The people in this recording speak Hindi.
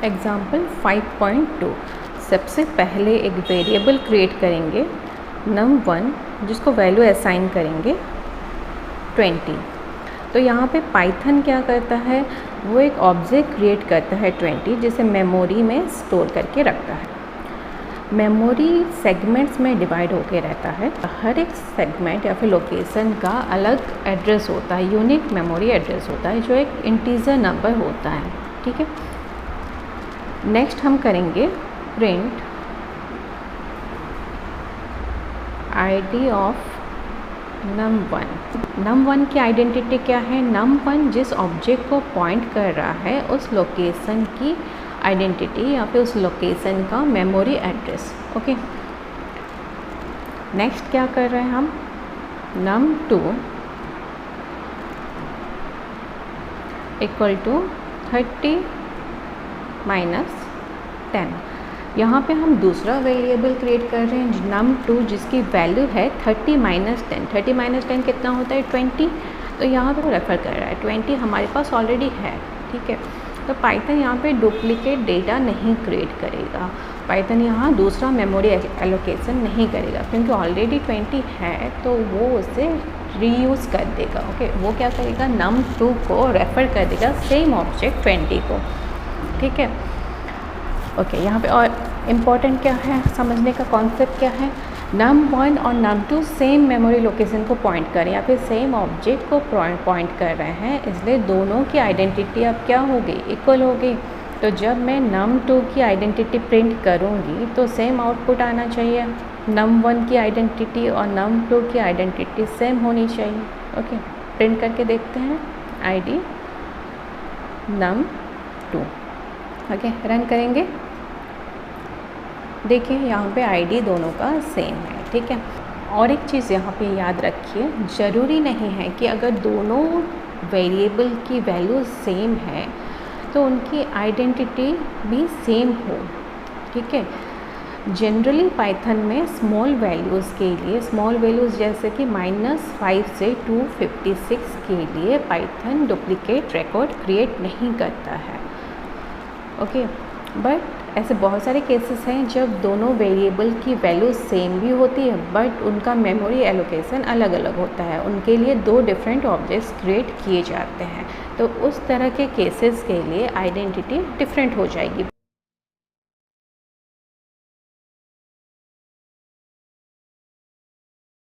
एग्जाम्पल 5.2 सबसे पहले एक वेरिएबल क्रिएट करेंगे num1 जिसको वैल्यू असाइन करेंगे 20। तो यहाँ पे पाइथन क्या करता है, वो एक ऑब्जेक्ट क्रिएट करता है 20 जिसे मेमोरी में स्टोर करके रखता है। मेमोरी सेगमेंट्स में डिवाइड होके रहता है। हर एक सेगमेंट या फिर लोकेशन का अलग एड्रेस होता है, यूनिक मेमोरी एड्रेस होता है जो एक इंटीजर नंबर होता है। ठीक है, नेक्स्ट हम करेंगे प्रिंट आईडी ऑफ num1 की आइडेंटिटी क्या है, num1 जिस ऑब्जेक्ट को पॉइंट कर रहा है उस लोकेशन की आइडेंटिटी या फिर उस लोकेशन का मेमोरी एड्रेस। ओके, नेक्स्ट क्या कर रहे हैं हम, num2 इक्वल टू 30 माइनस 10। यहाँ पे हम दूसरा वेरिएबल क्रिएट कर रहे हैं num2 जिसकी वैल्यू है 30 माइनस 10। 30 माइनस 10 कितना होता है, 20। तो यहाँ पे वो रेफ़र कर रहा है 20 हमारे पास ऑलरेडी है। ठीक है, तो पाइथन यहाँ पे डुप्लीकेट डेटा नहीं क्रिएट करेगा, पाइथन यहाँ दूसरा मेमोरी एलोकेशन नहीं करेगा क्योंकि ऑलरेडी 20 है तो वो उसे रीयूज़ कर देगा। ओके, वो क्या करेगा, num2 को रेफ़र कर देगा सेम ऑब्जेक्ट 20 को। ठीक है, ओके, यहाँ पे और इम्पॉर्टेंट क्या है समझने का कॉन्सेप्ट क्या है, num1 और num2 सेम मेमोरी लोकेशन को पॉइंट करें या फिर सेम ऑब्जेक्ट को पॉइंट कर रहे हैं, इसलिए दोनों की आइडेंटिटी अब क्या होगी, इक्वल होगी। तो जब मैं num2 की आइडेंटिटी प्रिंट करूँगी तो सेम आउटपुट आना चाहिए, num1 की आइडेंटिटी और num2 की आइडेंटिटी सेम होनी चाहिए। ओके, प्रिंट करके देखते हैं आईडी num2। ओके, रन करेंगे, देखिए यहाँ पे आईडी दोनों का सेम है। ठीक है, और एक चीज़ यहाँ पे याद रखिए, ज़रूरी नहीं है कि अगर दोनों वेरिएबल की वैल्यू सेम है तो उनकी आइडेंटिटी भी सेम हो। ठीक है, जनरली पाइथन में स्मॉल वैल्यूज़ के लिए, स्मॉल वैल्यूज़ जैसे कि -5 से 256 के लिए पाइथन डुप्लीकेट रिकॉर्ड क्रिएट नहीं करता है। ओके, बट ऐसे बहुत सारे केसेस हैं जब दोनों वेरिएबल की वैल्यू सेम भी होती है बट उनका मेमोरी एलोकेशन अलग अलग होता है, उनके लिए दो डिफरेंट ऑब्जेक्ट्स क्रिएट किए जाते हैं। तो उस तरह के केसेस के लिए आइडेंटिटी डिफरेंट हो जाएगी।